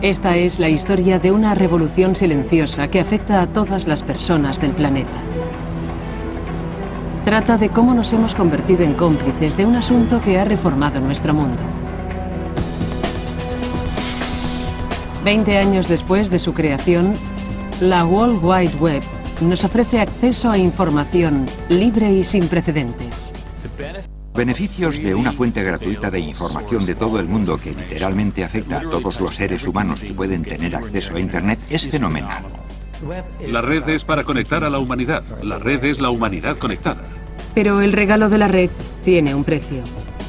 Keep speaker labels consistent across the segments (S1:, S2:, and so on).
S1: Esta es la historia de una revolución silenciosa que afecta a todas las personas del planeta. Trata de cómo nos hemos convertido en cómplices de un asunto que ha reformado nuestro mundo. 20 años después de su creación, la World Wide Web nos ofrece acceso a información libre y sin precedentes.
S2: Beneficios de una fuente gratuita de información de todo el mundo que literalmente afecta a todos los seres humanos que pueden tener acceso a Internet es fenomenal.
S3: La red es para conectar a la humanidad. La red es la humanidad conectada.
S1: Pero el regalo de la red tiene un precio.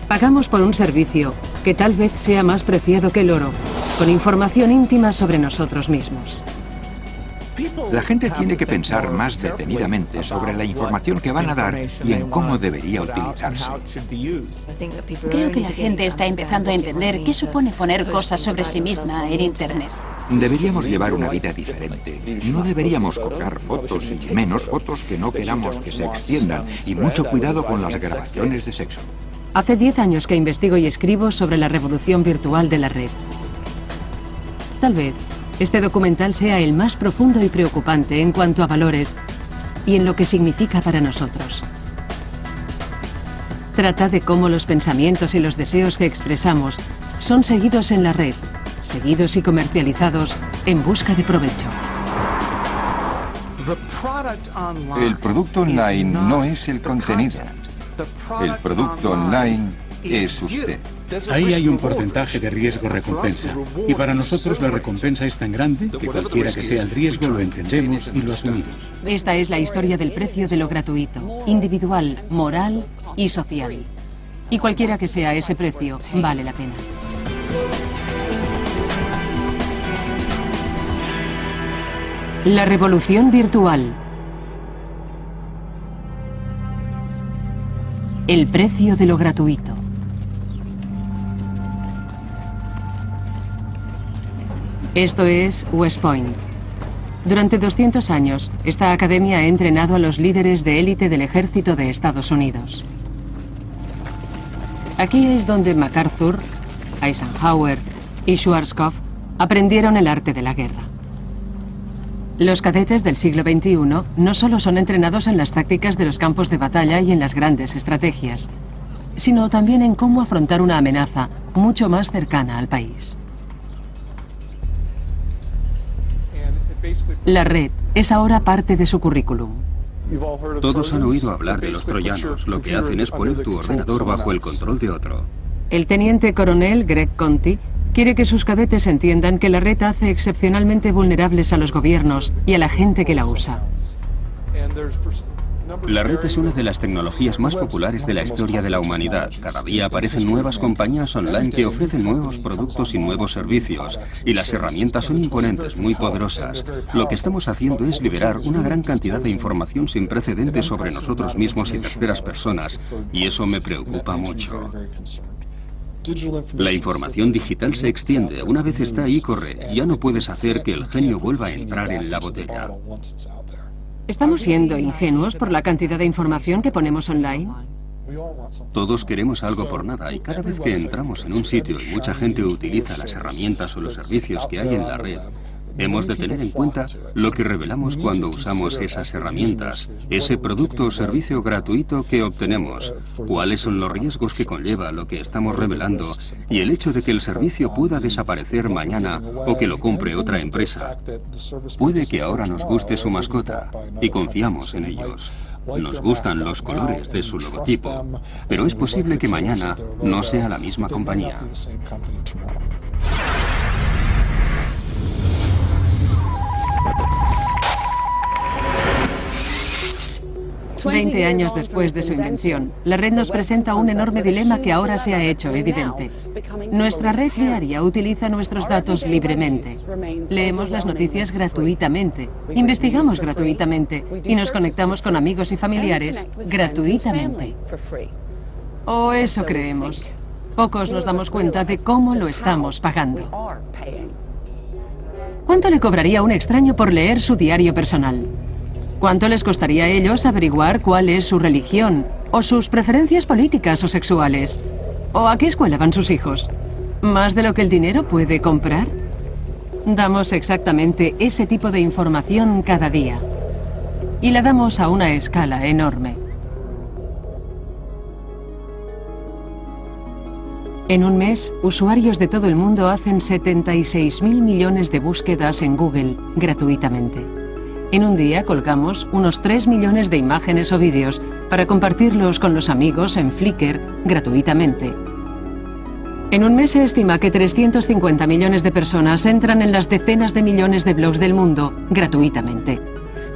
S1: Pagamos por un servicio que tal vez sea más preciado que el oro, con información íntima sobre nosotros mismos.
S2: La gente tiene que pensar más detenidamente sobre la información que van a dar y en cómo debería utilizarse.
S4: Creo que la gente está empezando a entender qué supone poner cosas sobre sí misma en Internet.
S2: Deberíamos llevar una vida diferente. No deberíamos colgar fotos y menos fotos que no queramos que se extiendan. Y mucho cuidado con las grabaciones de sexo.
S1: Hace 10 años que investigo y escribo sobre la revolución virtual de la red. Tal vez este documental sea el más profundo y preocupante en cuanto a valores y en lo que significa para nosotros. Trata de cómo los pensamientos y los deseos que expresamos son seguidos en la red, seguidos y comercializados en busca de provecho.
S5: El producto online no es el contenido. El producto online es usted.
S3: Ahí hay un porcentaje de riesgo-recompensa. Y para nosotros la recompensa es tan grande que cualquiera que sea el riesgo lo entendemos y lo asumimos.
S1: Esta es la historia del precio de lo gratuito, individual, moral y social. Y cualquiera que sea ese precio, vale la pena. La revolución virtual. El precio de lo gratuito. Esto es West Point. Durante 200 años, esta academia ha entrenado a los líderes de élite del ejército de Estados Unidos. Aquí es donde MacArthur, Eisenhower y Schwarzkopf aprendieron el arte de la guerra. Los cadetes del siglo XXI no solo son entrenados en las tácticas de los campos de batalla y en las grandes estrategias, sino también en cómo afrontar una amenaza mucho más cercana al país. La red es ahora parte de su currículum.
S6: Todos han oído hablar de los troyanos. Lo que hacen es poner tu ordenador bajo el control de otro.
S1: El teniente coronel Greg Conti quiere que sus cadetes entiendan que la red hace excepcionalmente vulnerables a los gobiernos y a la gente que la usa.
S6: La red es una de las tecnologías más populares de la historia de la humanidad. Cada día aparecen nuevas compañías online que ofrecen nuevos productos y nuevos servicios. Y las herramientas son imponentes, muy poderosas. Lo que estamos haciendo es liberar una gran cantidad de información sin precedentes sobre nosotros mismos y terceras personas. Y eso me preocupa mucho. La información digital se extiende. Una vez está ahí, corre. Ya no puedes hacer que el genio vuelva a entrar en la botella.
S1: ¿Estamos siendo ingenuos por la cantidad de información que ponemos online?
S6: Todos queremos algo por nada y cada vez que entramos en un sitio y mucha gente utiliza las herramientas o los servicios que hay en la red, hemos de tener en cuenta lo que revelamos cuando usamos esas herramientas, ese producto o servicio gratuito que obtenemos, cuáles son los riesgos que conlleva lo que estamos revelando y el hecho de que el servicio pueda desaparecer mañana o que lo compre otra empresa. Puede que ahora nos guste su mascota y confiamos en ellos. Nos gustan los colores de su logotipo, pero es posible que mañana no sea la misma compañía.
S1: 20 años después de su invención, la red nos presenta un enorme dilema que ahora se ha hecho evidente. Nuestra red diaria utiliza nuestros datos libremente. Leemos las noticias gratuitamente, investigamos gratuitamente y nos conectamos con amigos y familiares gratuitamente. O eso creemos. Pocos nos damos cuenta de cómo lo estamos pagando. ¿Cuánto le cobraría a un extraño por leer su diario personal? ¿Cuánto les costaría a ellos averiguar cuál es su religión, o sus preferencias políticas o sexuales? ¿O a qué escuela van sus hijos? ¿Más de lo que el dinero puede comprar? Damos exactamente ese tipo de información cada día. Y la damos a una escala enorme. En un mes, usuarios de todo el mundo hacen 76.000 millones de búsquedas en Google gratuitamente. En un día colgamos unos 3 millones de imágenes o vídeos para compartirlos con los amigos en Flickr gratuitamente. En un mes se estima que 350 millones de personas entran en las decenas de millones de blogs del mundo gratuitamente.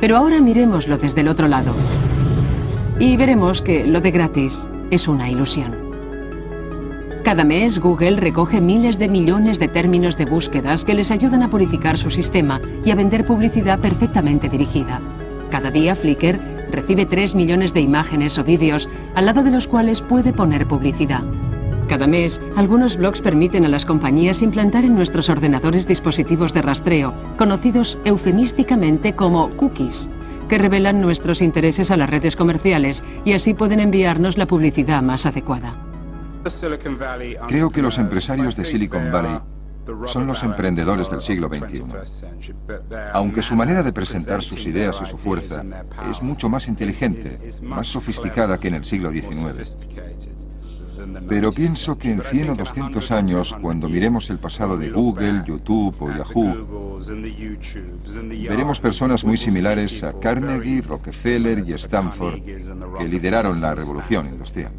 S1: Pero ahora miremoslo desde el otro lado. Y veremos que lo de gratis es una ilusión. Cada mes Google recoge miles de millones de términos de búsquedas que les ayudan a purificar su sistema y a vender publicidad perfectamente dirigida. Cada día Flickr recibe 3 millones de imágenes o vídeos al lado de los cuales puede poner publicidad. Cada mes, algunos blogs permiten a las compañías implantar en nuestros ordenadores dispositivos de rastreo, conocidos eufemísticamente como cookies, que revelan nuestros intereses a las redes comerciales y así pueden enviarnos la publicidad más adecuada.
S5: Creo que los empresarios de Silicon Valley son los emprendedores del siglo XXI. Aunque su manera de presentar sus ideas y su fuerza es mucho más inteligente, más sofisticada que en el siglo XIX. Pero pienso que en 100 o 200 años, cuando miremos el pasado de Google, YouTube o Yahoo, veremos personas muy similares a Carnegie, Rockefeller y Stanford, que lideraron la revolución industrial.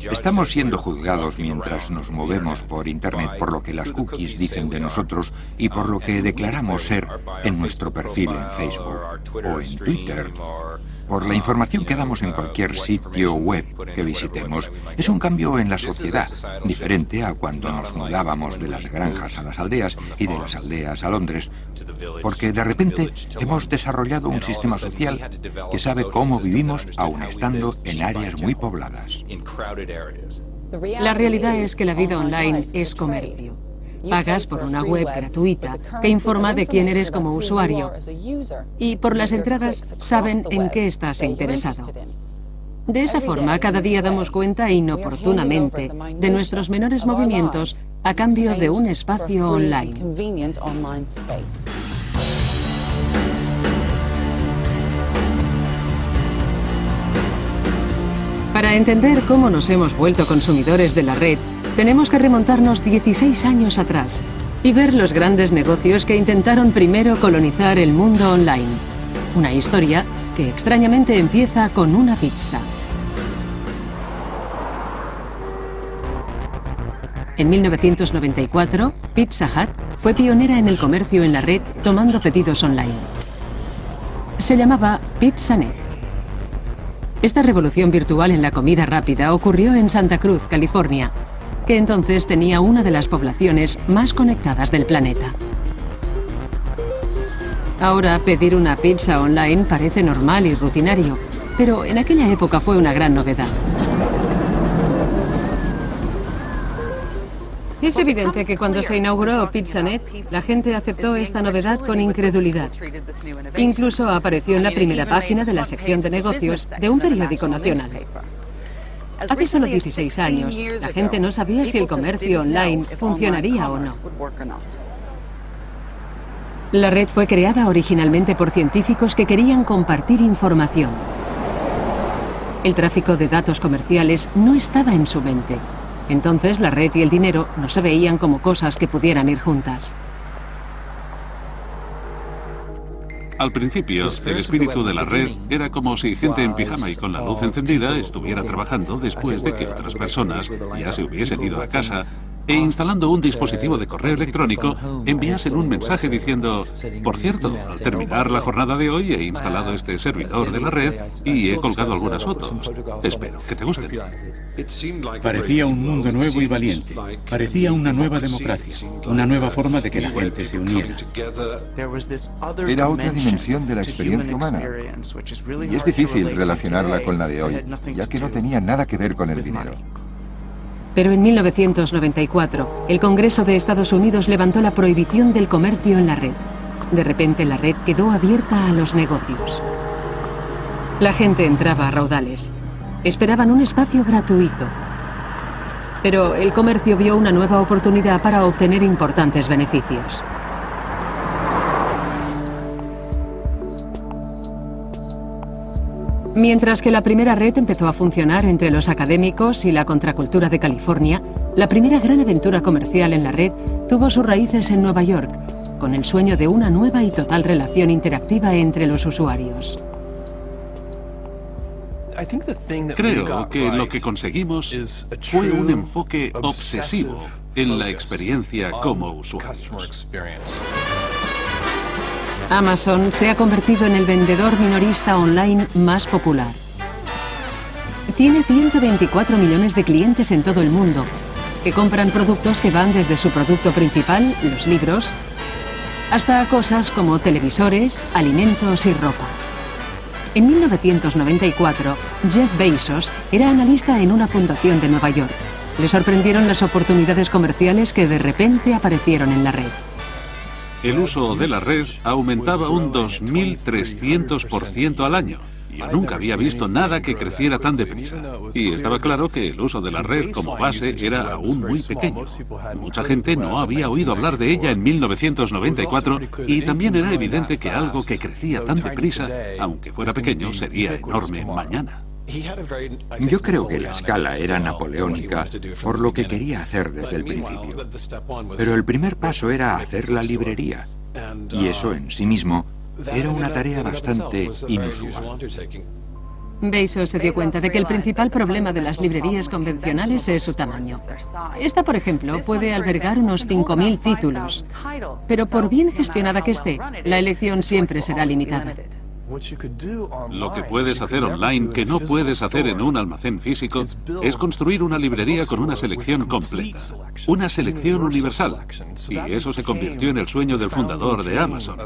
S2: Estamos siendo juzgados mientras nos movemos por Internet por lo que las cookies dicen de nosotros y por lo que declaramos ser en nuestro perfil en Facebook o en Twitter. Por la información que damos en cualquier sitio web que visitemos. Es un cambio en la sociedad, diferente a cuando nos mudábamos de las granjas a las aldeas y de las aldeas a Londres, porque de repente hemos desarrollado un sistema social que sabe cómo vivimos aun estando en áreas muy pobladas.
S1: La realidad es que la vida online es comercio. Pagas por una web gratuita que informa de quién eres como usuario y por las entradas saben en qué estás interesado. De esa forma, cada día damos cuenta inoportunamente de nuestros menores movimientos a cambio de un espacio online. Para entender cómo nos hemos vuelto consumidores de la red, tenemos que remontarnos 16 años atrás y ver los grandes negocios que intentaron primero colonizar el mundo online. Una historia que extrañamente empieza con una pizza. En 1994, Pizza Hut fue pionera en el comercio en la red tomando pedidos online. Se llamaba PizzaNet. Esta revolución virtual en la comida rápida ocurrió en Santa Cruz, California, que entonces tenía una de las poblaciones más conectadas del planeta. Ahora pedir una pizza online parece normal y rutinario, pero en aquella época fue una gran novedad. Es evidente que cuando se inauguró PizzaNet, la gente aceptó esta novedad con incredulidad. Incluso apareció en la primera página de la sección de negocios de un periódico nacional. Hace solo 16 años, la gente no sabía si el comercio online funcionaría o no. La red fue creada originalmente por científicos que querían compartir información. El tráfico de datos comerciales no estaba en su mente. Entonces la red y el dinero no se veían como cosas que pudieran ir juntas.
S7: Al principio, el espíritu de la red era como si gente en pijama y con la luz encendida estuviera trabajando después de que otras personas ya se hubiesen ido a casa e instalando un dispositivo de correo electrónico enviasen un mensaje diciendo: por cierto, al terminar la jornada de hoy he instalado este servidor de la red y he colgado algunas fotos. Espero que te gusten.
S3: Parecía un mundo nuevo y valiente. Parecía una nueva democracia, una nueva forma de que la gente se uniera.
S5: Era otra dimensión de la experiencia humana. Y es difícil relacionarla con la de hoy, ya que no tenía nada que ver con el dinero.
S1: Pero en 1994, el Congreso de Estados Unidos levantó la prohibición del comercio en la red. De repente la red quedó abierta a los negocios. La gente entraba a raudales. Esperaban un espacio gratuito. Pero el comercio vio una nueva oportunidad para obtener importantes beneficios. Mientras que la primera red empezó a funcionar entre los académicos y la contracultura de California, la primera gran aventura comercial en la red tuvo sus raíces en Nueva York, con el sueño de una nueva y total relación interactiva entre los usuarios.
S7: Creo que lo que conseguimos fue un enfoque obsesivo en la experiencia como usuarios.
S1: Amazon se ha convertido en el vendedor minorista online más popular. Tiene 124 millones de clientes en todo el mundo, que compran productos que van desde su producto principal, los libros, hasta cosas como televisores, alimentos y ropa. En 1994, Jeff Bezos era analista en una fundación de Nueva York. Le sorprendieron las oportunidades comerciales que de repente aparecieron en la red.
S7: El uso de la red aumentaba un 2300% al año. Yo nunca había visto nada que creciera tan deprisa. Y estaba claro que el uso de la red como base era aún muy pequeño. Mucha gente no había oído hablar de ella en 1994 y también era evidente que algo que crecía tan deprisa, aunque fuera pequeño, sería enorme mañana.
S2: Yo creo que la escala era napoleónica por lo que quería hacer desde el principio. Pero el primer paso era hacer la librería. Y eso en sí mismo era una tarea bastante inusual.
S1: Bezos se dio cuenta de que el principal problema de las librerías convencionales es su tamaño. Esta, por ejemplo, puede albergar unos 5.000 títulos. Pero por bien gestionada que esté, la elección siempre será limitada.
S7: Lo que puedes hacer online que no puedes hacer en un almacén físico es construir una librería con una selección completa, una selección universal. Y eso se convirtió en el sueño del fundador de Amazon.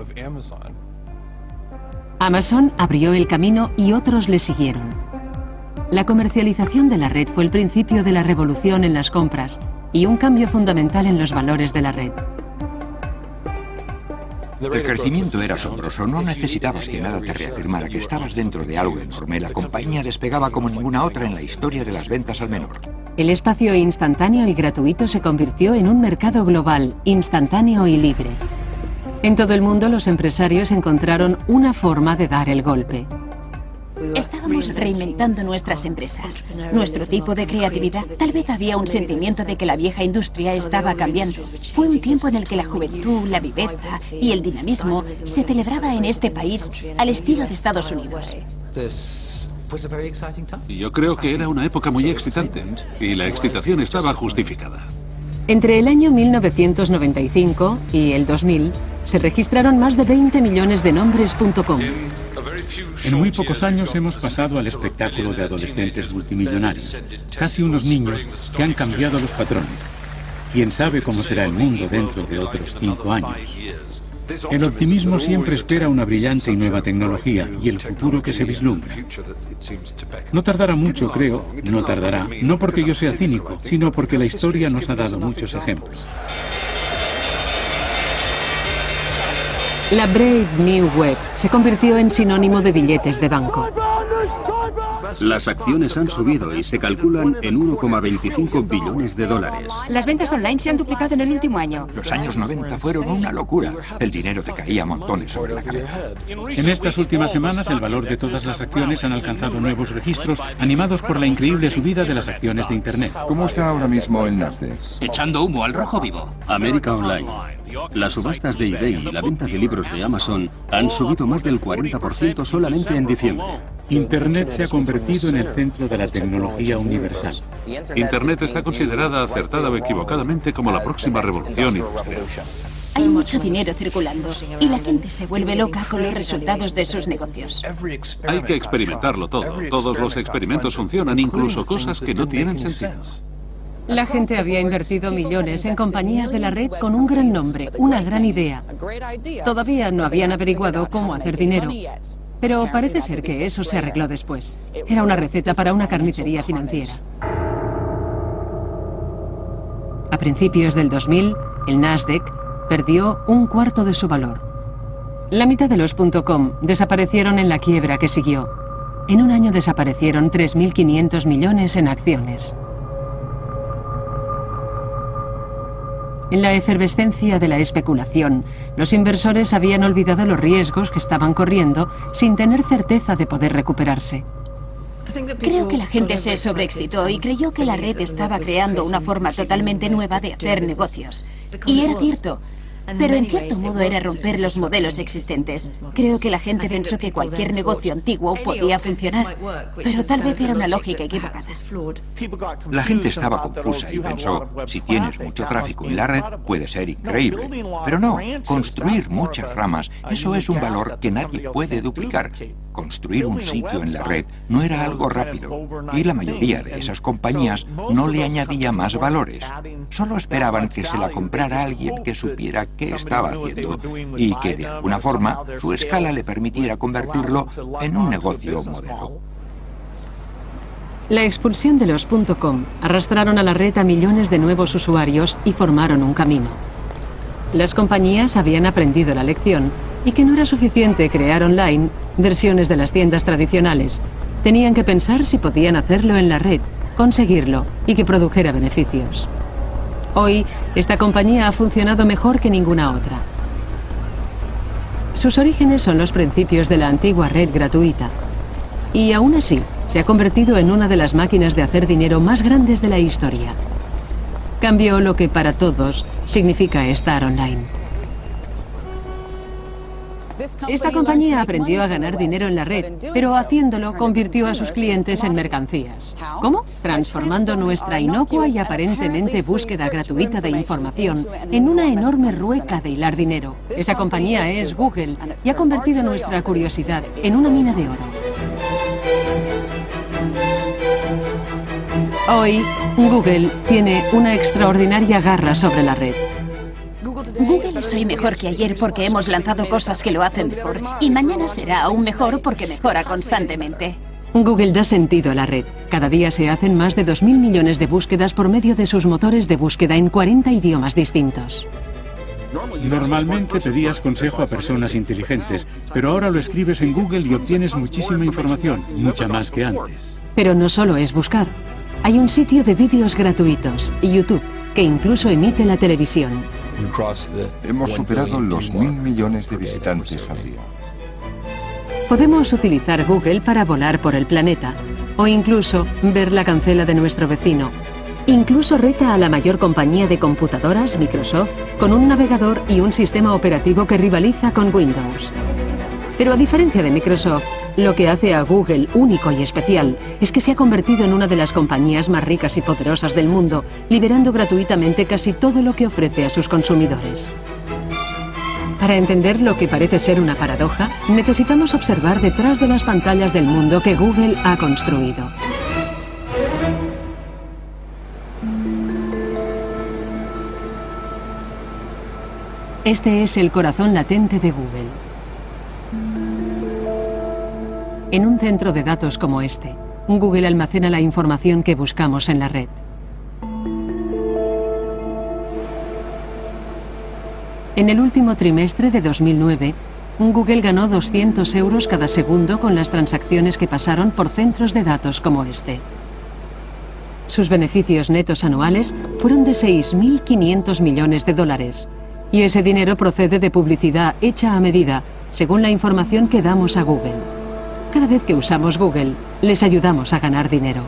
S1: Amazon abrió el camino y otros le siguieron. La comercialización de la red fue el principio de la revolución en las compras y un cambio fundamental en los valores de la red.
S2: El crecimiento era asombroso, no necesitabas que nada te reafirmara que estabas dentro de algo enorme. La compañía despegaba como ninguna otra en la historia de las ventas al menor.
S1: El espacio instantáneo y gratuito se convirtió en un mercado global, instantáneo y libre. En todo el mundo los empresarios encontraron una forma de dar el golpe.
S4: Estábamos reinventando nuestras empresas, nuestro tipo de creatividad. Tal vez había un sentimiento de que la vieja industria estaba cambiando. Fue un tiempo en el que la juventud, la viveza y el dinamismo se celebraba en este país al estilo de Estados Unidos.
S7: Y yo creo que era una época muy excitante, y la excitación estaba justificada.
S1: Entre el año 1995 y el 2000, se registraron más de 20 millones de nombres.com.
S3: En muy pocos años hemos pasado al espectáculo de adolescentes multimillonarios, casi unos niños que han cambiado los patrones. ¿Quién sabe cómo será el mundo dentro de otros 5 años? El optimismo siempre espera una brillante y nueva tecnología y el futuro que se vislumbra. No tardará mucho, creo, no tardará, no porque yo sea cínico, sino porque la historia nos ha dado muchos ejemplos.
S1: La Brave New Web se convirtió en sinónimo de billetes de banco.
S6: Las acciones han subido y se calculan en 1,25 billones de dólares.
S8: Las ventas online se han duplicado en el último año.
S2: Los años 90 fueron una locura. El dinero te caía a montones sobre la cabeza.
S3: En estas últimas semanas, el valor de todas las acciones han alcanzado nuevos registros, animados por la increíble subida de las acciones de Internet.
S5: ¿Cómo está ahora mismo el Nasdaq?
S6: Echando humo al rojo vivo. América Online. Las subastas de eBay y la venta de libros de Amazon han subido más del 40% solamente en diciembre.
S3: Internet se ha convertido en el centro de la tecnología universal.
S7: Internet está considerada acertada o equivocadamente como la próxima revolución industrial.
S4: Hay mucho dinero circulando y la gente se vuelve loca con los resultados de sus negocios.
S7: Hay que experimentarlo todo. Todos los experimentos funcionan, incluso cosas que no tienen sentido.
S1: La gente había invertido millones en compañías de la red con un gran nombre, una gran idea. Todavía no habían averiguado cómo hacer dinero, pero parece ser que eso se arregló después. Era una receta para una carnicería financiera. A principios del 2000, el Nasdaq perdió un cuarto de su valor. La mitad de los .com desaparecieron en la quiebra que siguió. En un año desaparecieron 3.500 millones en acciones. En la efervescencia de la especulación, los inversores habían olvidado los riesgos que estaban corriendo sin tener certeza de poder recuperarse.
S4: Creo que la gente se sobreexcitó y creyó que la red estaba creando una forma totalmente nueva de hacer negocios. Y era cierto. Pero en cierto modo era romper los modelos existentes. Creo que la gente pensó que cualquier negocio antiguo podía funcionar, pero tal vez era una lógica equivocada.
S2: La gente estaba confusa y pensó, si tienes mucho tráfico en la red, puede ser increíble. Pero no, construir muchas ramas, eso es un valor que nadie puede duplicar. Construir un sitio en la red no era algo rápido, y la mayoría de esas compañías no le añadía más valores. Solo esperaban que se la comprara alguien que supiera qué estaba haciendo y que de alguna forma su escala le permitiera convertirlo en un negocio modelo.
S1: La expulsión de los .com arrastraron a la red a millones de nuevos usuarios y formaron un camino. Las compañías habían aprendido la lección y que no era suficiente crear online versiones de las tiendas tradicionales. Tenían que pensar si podían hacerlo en la red, conseguirlo y que produjera beneficios. Hoy, esta compañía ha funcionado mejor que ninguna otra. Sus orígenes son los principios de la antigua red gratuita. Y aún así, se ha convertido en una de las máquinas de hacer dinero más grandes de la historia. Cambió lo que para todos significa estar online. Esta compañía aprendió a ganar dinero en la red, pero haciéndolo convirtió a sus clientes en mercancías. ¿Cómo? Transformando nuestra inocua y aparentemente búsqueda gratuita de información en una enorme rueca de hilar dinero. Esa compañía es Google y ha convertido nuestra curiosidad en una mina de oro. Hoy, Google tiene una extraordinaria garra sobre la red.
S4: Google es hoy mejor que ayer porque hemos lanzado cosas que lo hacen mejor. Y mañana será aún mejor porque mejora constantemente.
S1: Google da sentido a la red. Cada día se hacen más de 2.000 millones de búsquedas por medio de sus motores de búsqueda en 40 idiomas distintos.
S3: Normalmente pedías consejo a personas inteligentes, pero ahora lo escribes en Google y obtienes muchísima información, mucha más que antes.
S1: Pero no solo es buscar. Hay un sitio de vídeos gratuitos, YouTube, que incluso emite la televisión.
S5: Hemos superado los 1.000 millones de visitantes al día.
S1: Podemos utilizar Google para volar por el planeta, o incluso ver la cancela de nuestro vecino. Incluso reta a la mayor compañía de computadoras, Microsoft, con un navegador y un sistema operativo que rivaliza con Windows. Pero a diferencia de Microsoft, lo que hace a Google único y especial es que se ha convertido en una de las compañías más ricas y poderosas del mundo, liberando gratuitamente casi todo lo que ofrece a sus consumidores. Para entender lo que parece ser una paradoja, necesitamos observar detrás de las pantallas del mundo que Google ha construido. Este es el corazón latente de Google. En un centro de datos como este, Google almacena la información que buscamos en la red. En el último trimestre de 2009, Google ganó 200 € cada segundo con las transacciones que pasaron por centros de datos como este. Sus beneficios netos anuales fueron de 6.500 millones de dólares. Y ese dinero procede de publicidad hecha a medida, según la información que damos a Google. Cada vez que usamos Google, les ayudamos a ganar dinero.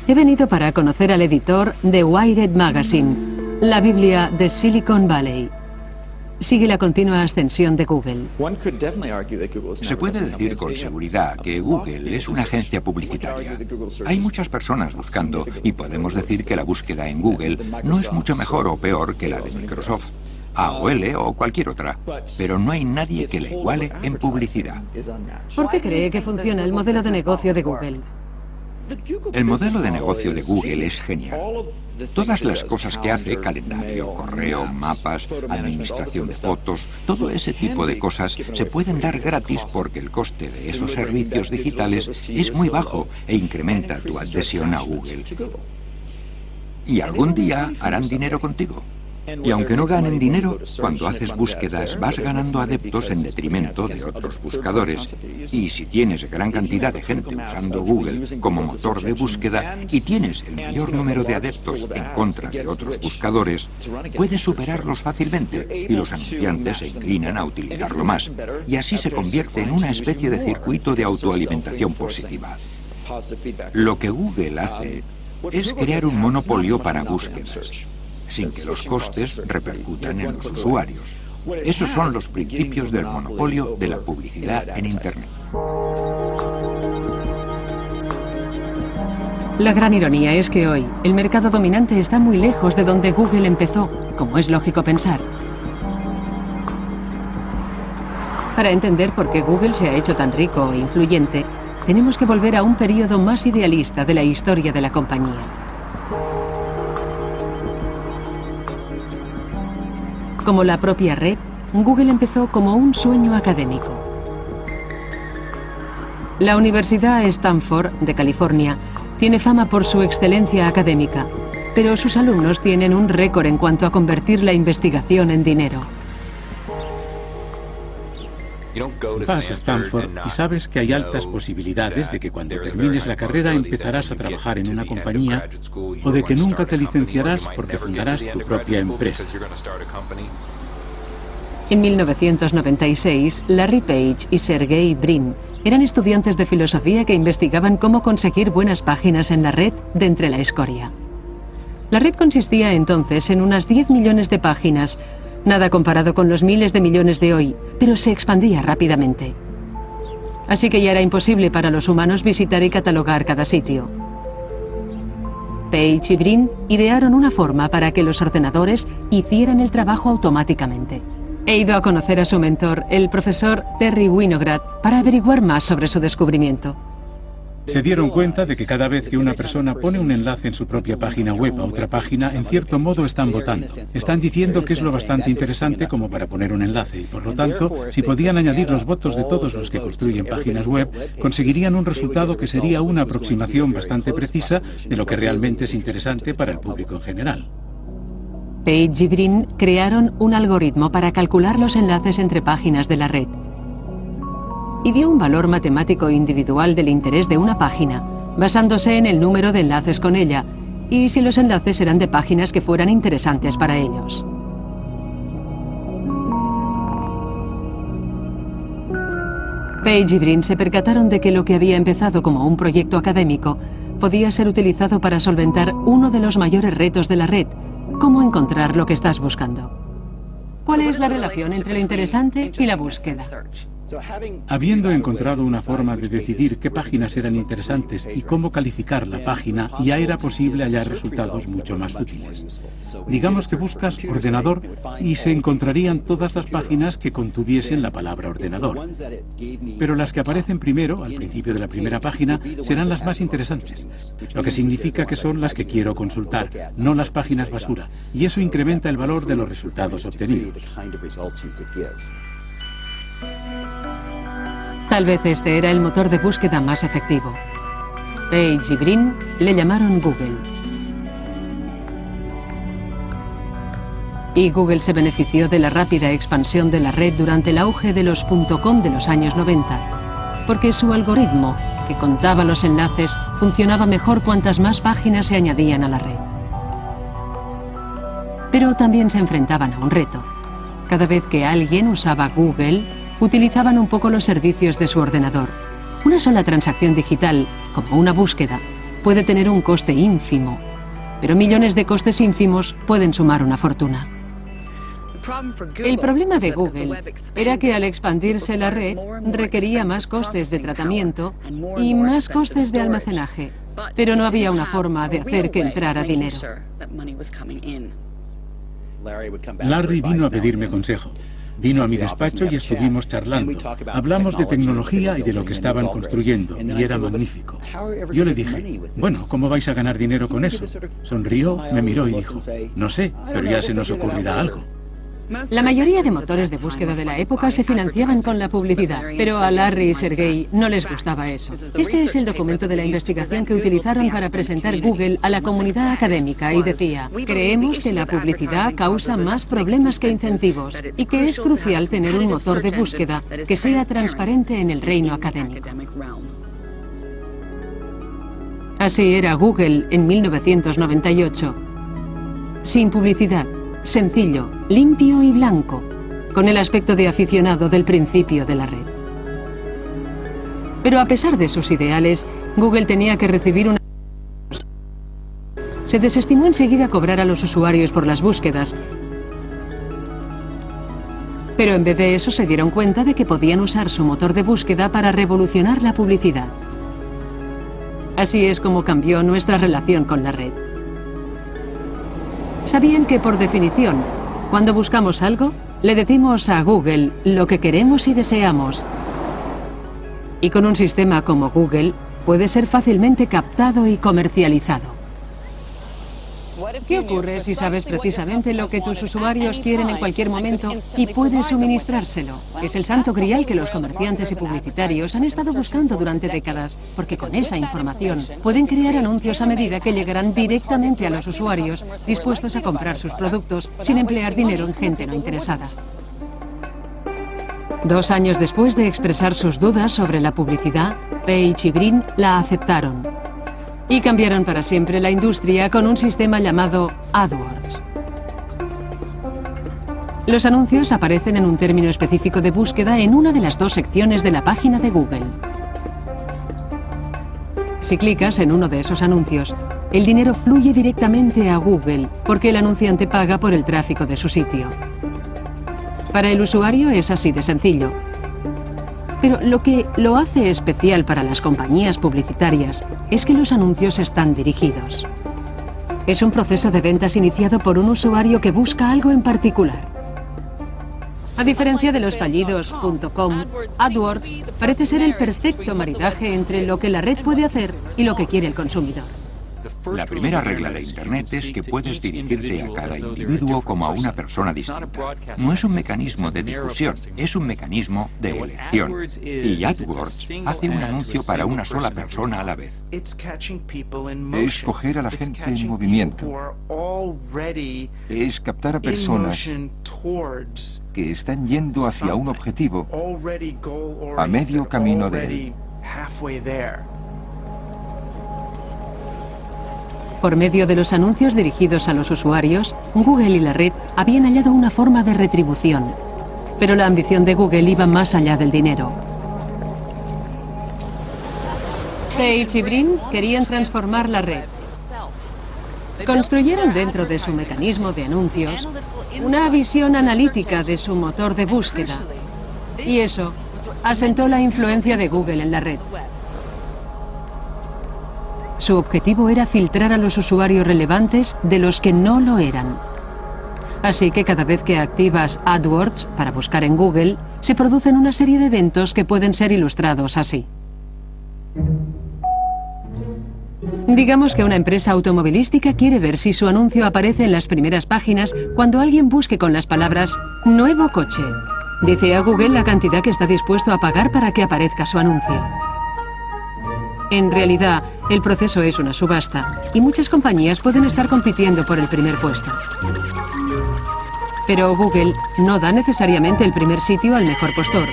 S1: He venido para conocer al editor de Wired Magazine, la Biblia de Silicon Valley. Sigue la continua ascensión de Google.
S2: Se puede decir con seguridad que Google es una agencia publicitaria. Hay muchas personas buscando y podemos decir que la búsqueda en Google no es mucho mejor o peor que la de Microsoft, AOL o cualquier otra, pero no hay nadie que la iguale en publicidad.
S1: ¿Por qué cree que funciona el modelo de negocio de Google?
S2: El modelo de negocio de Google es genial. Todas las cosas que hace, calendario, correo, mapas, administración de fotos, todo ese tipo de cosas se pueden dar gratis porque el coste de esos servicios digitales es muy bajo e incrementa tu adhesión a Google. Y algún día harán dinero contigo. Y aunque no ganen dinero, cuando haces búsquedas vas ganando adeptos en detrimento de otros buscadores. Y si tienes gran cantidad de gente usando Google como motor de búsqueda y tienes el mayor número de adeptos en contra de otros buscadores, puedes superarlos fácilmente y los anunciantes se inclinan a utilizarlo más. Y así se convierte en una especie de circuito de autoalimentación positiva. Lo que Google hace es crear un monopolio para búsquedas, sin que los costes repercutan en los usuarios. Esos son los principios del monopolio de la publicidad en Internet.
S1: La gran ironía es que hoy el mercado dominante está muy lejos de donde Google empezó, como es lógico pensar. Para entender por qué Google se ha hecho tan rico e influyente, tenemos que volver a un periodo más idealista de la historia de la compañía. Como la propia red, Google empezó como un sueño académico. La Universidad Stanford, de California, tiene fama por su excelencia académica, pero sus alumnos tienen un récord en cuanto a convertir la investigación en dinero.
S3: Vas a Stanford y sabes que hay altas posibilidades de que cuando termines la carrera empezarás a trabajar en una compañía o de que nunca te licenciarás porque fundarás tu propia empresa.
S1: En 1996, Larry Page y Sergey Brin eran estudiantes de filosofía que investigaban cómo conseguir buenas páginas en la red de entre la escoria. La red consistía entonces en unas 10 millones de páginas, nada comparado con los miles de millones de hoy, pero se expandía rápidamente. Así que ya era imposible para los humanos visitar y catalogar cada sitio. Page y Brin idearon una forma para que los ordenadores hicieran el trabajo automáticamente. He ido a conocer a su mentor, el profesor Terry Winograd, para averiguar más sobre su descubrimiento.
S3: Se dieron cuenta de que cada vez que una persona pone un enlace en su propia página web a otra página, en cierto modo están votando. Están diciendo que es lo bastante interesante como para poner un enlace y, por lo tanto, si podían añadir los votos de todos los que construyen páginas web, conseguirían un resultado que sería una aproximación bastante precisa de lo que realmente es interesante para el público en general.
S1: Page y Brin crearon un algoritmo para calcular los enlaces entre páginas de la red y dio un valor matemático individual del interés de una página, basándose en el número de enlaces con ella y si los enlaces eran de páginas que fueran interesantes para ellos. Page y Brin se percataron de que lo que había empezado como un proyecto académico podía ser utilizado para solventar uno de los mayores retos de la red: cómo encontrar lo que estás buscando. ¿Cuál es la relación entre lo interesante y la búsqueda?
S3: Habiendo encontrado una forma de decidir qué páginas eran interesantes y cómo calificar la página, ya era posible hallar resultados mucho más útiles. Digamos que buscas ordenador y se encontrarían todas las páginas que contuviesen la palabra ordenador. Pero las que aparecen primero, al principio de la primera página, serán las más interesantes, lo que significa que son las que quiero consultar, no las páginas basura, y eso incrementa el valor de los resultados obtenidos.
S1: Tal vez este era el motor de búsqueda más efectivo. Page y Brin le llamaron Google. Y Google se benefició de la rápida expansión de la red durante el auge de los .com de los años 90, porque su algoritmo, que contaba los enlaces, funcionaba mejor cuantas más páginas se añadían a la red. Pero también se enfrentaban a un reto. Cada vez que alguien usaba Google, utilizaban un poco los servicios de su ordenador. Una sola transacción digital, como una búsqueda, puede tener un coste ínfimo, pero millones de costes ínfimos pueden sumar una fortuna. El problema de Google era que al expandirse la red requería más costes de tratamiento y más costes de almacenaje, pero no había una forma de hacer que entrara dinero.
S3: Larry vino a pedirme consejo. Vino a mi despacho y estuvimos charlando. Hablamos de tecnología y de lo que estaban construyendo, y era magnífico. Yo le dije, bueno, ¿cómo vais a ganar dinero con eso? Sonrió, me miró y dijo, no sé, pero ya se nos ocurrirá algo.
S1: La mayoría de motores de búsqueda de la época se financiaban con la publicidad, pero a Larry y Sergey no les gustaba eso. Este es el documento de la investigación que utilizaron para presentar Google a la comunidad académica y decía: creemos que la publicidad causa más problemas que incentivos y que es crucial tener un motor de búsqueda que sea transparente en el reino académico. Así era Google en 1998. Sin publicidad, sencillo, limpio y blanco, con el aspecto de aficionado del principio de la red. Pero a pesar de sus ideales, Google tenía que recibir una... Se desestimó enseguida cobrar a los usuarios por las búsquedas, pero en vez de eso se dieron cuenta de que podían usar su motor de búsqueda para revolucionar la publicidad. Así es como cambió nuestra relación con la red. Sabían que, por definición, cuando buscamos algo, le decimos a Google lo que queremos y deseamos. Y con un sistema como Google, puede ser fácilmente captado y comercializado. ¿Qué ocurre si sabes precisamente lo que tus usuarios quieren en cualquier momento y puedes suministrárselo? Es el santo grial que los comerciantes y publicitarios han estado buscando durante décadas, porque con esa información pueden crear anuncios a medida que llegarán directamente a los usuarios dispuestos a comprar sus productos sin emplear dinero en gente no interesada. 2 años después de expresar sus dudas sobre la publicidad, Page y Brin la aceptaron. Y cambiaron para siempre la industria con un sistema llamado AdWords. Los anuncios aparecen en un término específico de búsqueda en una de las 2 secciones de la página de Google. Si clicas en uno de esos anuncios, el dinero fluye directamente a Google, porque el anunciante paga por el tráfico de su sitio. Para el usuario es así de sencillo. Pero lo que lo hace especial para las compañías publicitarias es que los anuncios están dirigidos. Es un proceso de ventas iniciado por un usuario que busca algo en particular. A diferencia de los fallidos .com, AdWords parece ser el perfecto maridaje entre lo que la red puede hacer y lo que quiere el consumidor.
S2: La primera regla de Internet es que puedes dirigirte a cada individuo como a una persona distinta. No es un mecanismo de difusión, es un mecanismo de elección. Y AdWords hace un anuncio para una sola persona a la vez.
S5: Es coger a la gente en movimiento. Es captar a personas que están yendo hacia un objetivo a medio camino de él.
S1: Por medio de los anuncios dirigidos a los usuarios, Google y la red habían hallado una forma de retribución. Pero la ambición de Google iba más allá del dinero. Page y Brin querían transformar la red. Construyeron dentro de su mecanismo de anuncios una visión analítica de su motor de búsqueda. Y eso asentó la influencia de Google en la red. Su objetivo era filtrar a los usuarios relevantes de los que no lo eran. Así que cada vez que activas AdWords para buscar en Google, se producen una serie de eventos que pueden ser ilustrados así. Digamos que una empresa automovilística quiere ver si su anuncio aparece en las primeras páginas cuando alguien busque con las palabras «nuevo coche». Dice a Google la cantidad que está dispuesto a pagar para que aparezca su anuncio. En realidad, el proceso es una subasta y muchas compañías pueden estar compitiendo por el primer puesto. Pero Google no da necesariamente el primer sitio al mejor postor.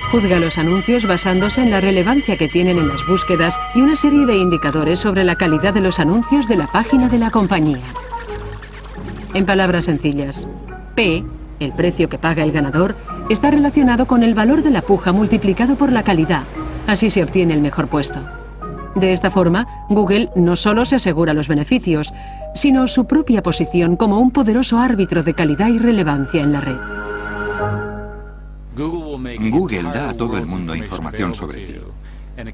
S1: Juzga los anuncios basándose en la relevancia que tienen en las búsquedas y una serie de indicadores sobre la calidad de los anuncios de la página de la compañía. En palabras sencillas, P, el precio que paga el ganador, está relacionado con el valor de la puja multiplicado por la calidad. Así se obtiene el mejor puesto. De esta forma, Google no solo se asegura los beneficios, sino su propia posición como un poderoso árbitro de calidad y relevancia en la red.
S2: Google da a todo el mundo información sobre ti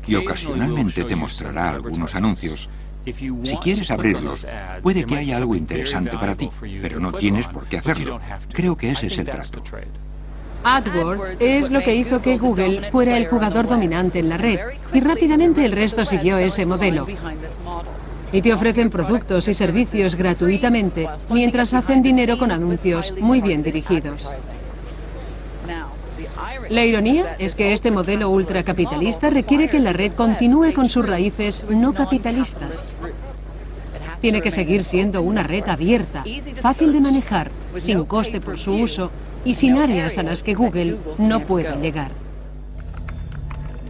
S2: y ocasionalmente te mostrará algunos anuncios. Si quieres abrirlos, puede que haya algo interesante para ti, pero no tienes por qué hacerlo. Creo que ese es el trato.
S1: AdWords es lo que hizo que Google fuera el jugador dominante en la red, y rápidamente el resto siguió ese modelo. Y te ofrecen productos y servicios gratuitamente mientras hacen dinero con anuncios muy bien dirigidos. La ironía es que este modelo ultracapitalista requiere que la red continúe con sus raíces no capitalistas. Tiene que seguir siendo una red abierta, fácil de manejar, sin coste por su uso y sin áreas a las que Google no puede llegar.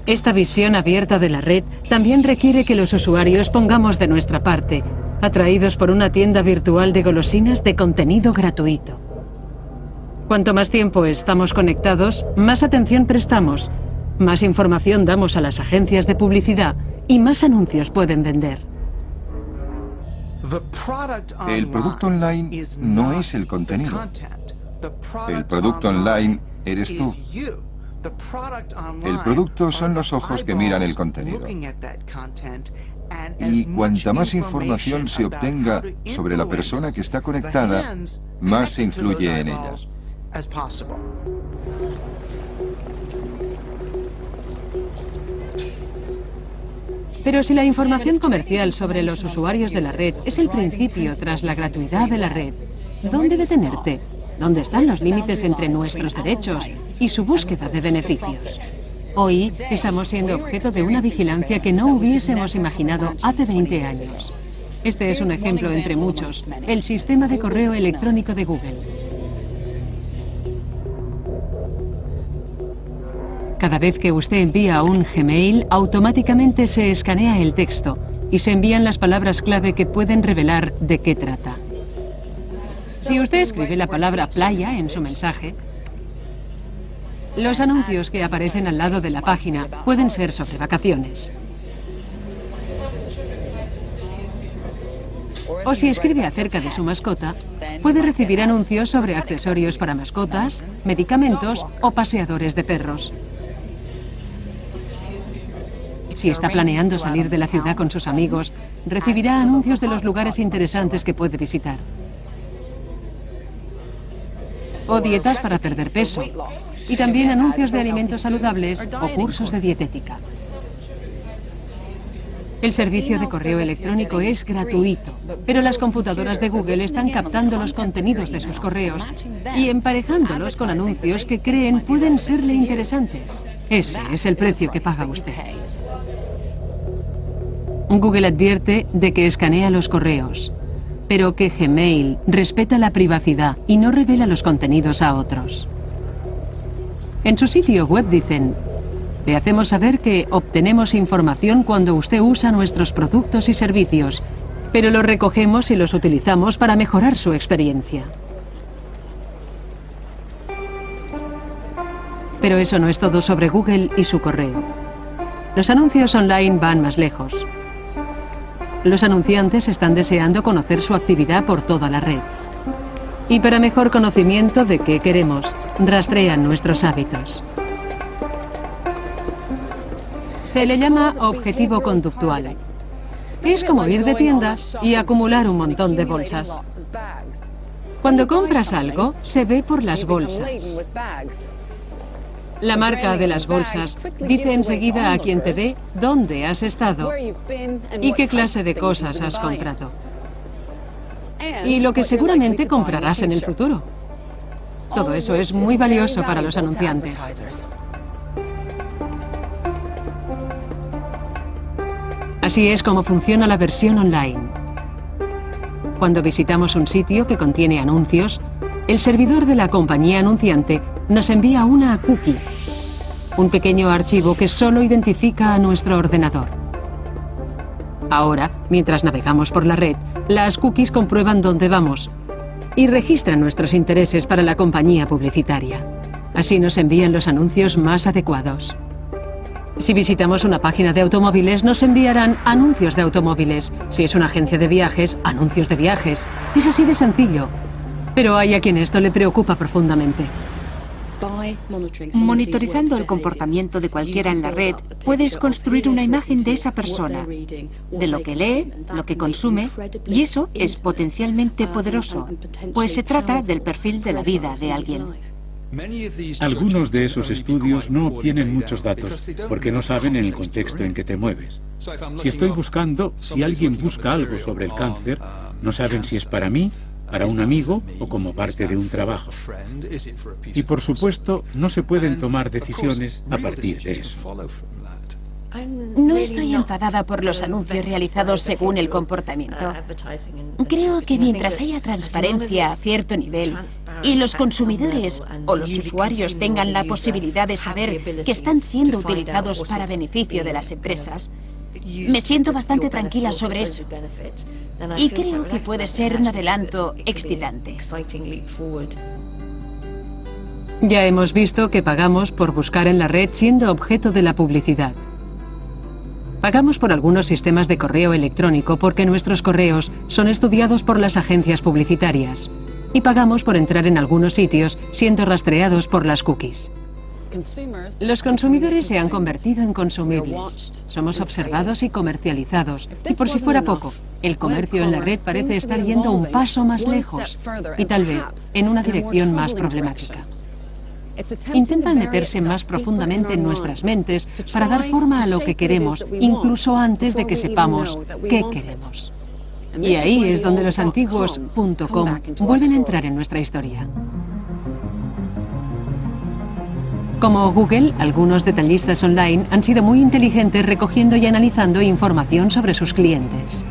S1: Esta visión abierta de la red también requiere que los usuarios pongamos de nuestra parte, atraídos por una tienda virtual de golosinas de contenido gratuito. Cuanto más tiempo estamos conectados, más atención prestamos, más información damos a las agencias de publicidad y más anuncios pueden vender.
S5: El producto online no es el contenido. El producto online eres tú. El producto son los ojos que miran el contenido. Y cuanta más información se obtenga sobre la persona que está conectada, más se influye en ella.
S1: Pero si la información comercial sobre los usuarios de la red es el principio tras la gratuidad de la red, ¿dónde detenerte? ¿Dónde están los límites entre nuestros derechos y su búsqueda de beneficios? Hoy estamos siendo objeto de una vigilancia que no hubiésemos imaginado hace 20 años. Este es un ejemplo entre muchos, el sistema de correo electrónico de Google. Cada vez que usted envía un Gmail, automáticamente se escanea el texto y se envían las palabras clave que pueden revelar de qué trata. Si usted escribe la palabra playa en su mensaje, los anuncios que aparecen al lado de la página pueden ser sobre vacaciones. O si escribe acerca de su mascota, puede recibir anuncios sobre accesorios para mascotas, medicamentos o paseadores de perros. Si está planeando salir de la ciudad con sus amigos, recibirá anuncios de los lugares interesantes que puede visitar. O dietas para perder peso. Y también anuncios de alimentos saludables o cursos de dietética. El servicio de correo electrónico es gratuito, pero las computadoras de Google están captando los contenidos de sus correos y emparejándolos con anuncios que creen pueden serle interesantes. Ese es el precio que paga usted. Google advierte de que escanea los correos, pero que Gmail respeta la privacidad y no revela los contenidos a otros. En su sitio web dicen: le hacemos saber que obtenemos información cuando usted usa nuestros productos y servicios, pero los recogemos y los utilizamos para mejorar su experiencia. Pero eso no es todo sobre Google y su correo. Los anuncios online van más lejos. Los anunciantes están deseando conocer su actividad por toda la red. Y para mejor conocimiento de qué queremos, rastrean nuestros hábitos. Se le llama objetivo conductual. Es como ir de tiendas y acumular un montón de bolsas. Cuando compras algo, se ve por las bolsas. La marca de las bolsas dice enseguida a quien te ve dónde has estado y qué clase de cosas has comprado. Y lo que seguramente comprarás en el futuro. Todo eso es muy valioso para los anunciantes. Así es como funciona la versión online. Cuando visitamos un sitio que contiene anuncios, el servidor de la compañía anunciante nos envía una cookie, un pequeño archivo que solo identifica a nuestro ordenador. Ahora, mientras navegamos por la red, las cookies comprueban dónde vamos y registran nuestros intereses para la compañía publicitaria. Así nos envían los anuncios más adecuados. Si visitamos una página de automóviles, nos enviarán anuncios de automóviles. Si es una agencia de viajes, anuncios de viajes. Es así de sencillo. Pero hay a quien esto le preocupa profundamente.
S8: Monitorizando el comportamiento de cualquiera en la red, puedes construir una imagen de esa persona, de lo que lee, lo que consume, y eso es potencialmente poderoso, pues se trata del perfil de la vida de alguien.
S3: Algunos de esos estudios no obtienen muchos datos porque no saben en el contexto en que te mueves. Si alguien busca algo sobre el cáncer, no saben si es para mí, para un amigo o como parte de un trabajo. Y por supuesto, no se pueden tomar decisiones a partir de eso.
S4: No estoy enfadada por los anuncios realizados según el comportamiento. Creo que mientras haya transparencia a cierto nivel y los consumidores o los usuarios tengan la posibilidad de saber que están siendo utilizados para beneficio de las empresas, me siento bastante tranquila sobre eso. Y creo que puede ser un adelanto excitante.
S1: Ya hemos visto que pagamos por buscar en la red siendo objeto de la publicidad. Pagamos por algunos sistemas de correo electrónico porque nuestros correos son estudiados por las agencias publicitarias. Y pagamos por entrar en algunos sitios siendo rastreados por las cookies. Los consumidores se han convertido en consumibles. Somos observados y comercializados. Y por si fuera poco, el comercio en la red parece estar yendo un paso más lejos y tal vez en una dirección más problemática. Intentan meterse más profundamente en nuestras mentes para dar forma a lo que queremos, incluso antes de que sepamos qué queremos. Y ahí es donde los antiguos .com vuelven a entrar en nuestra historia. Como Google, algunos detallistas online han sido muy inteligentes recogiendo y analizando información sobre sus clientes.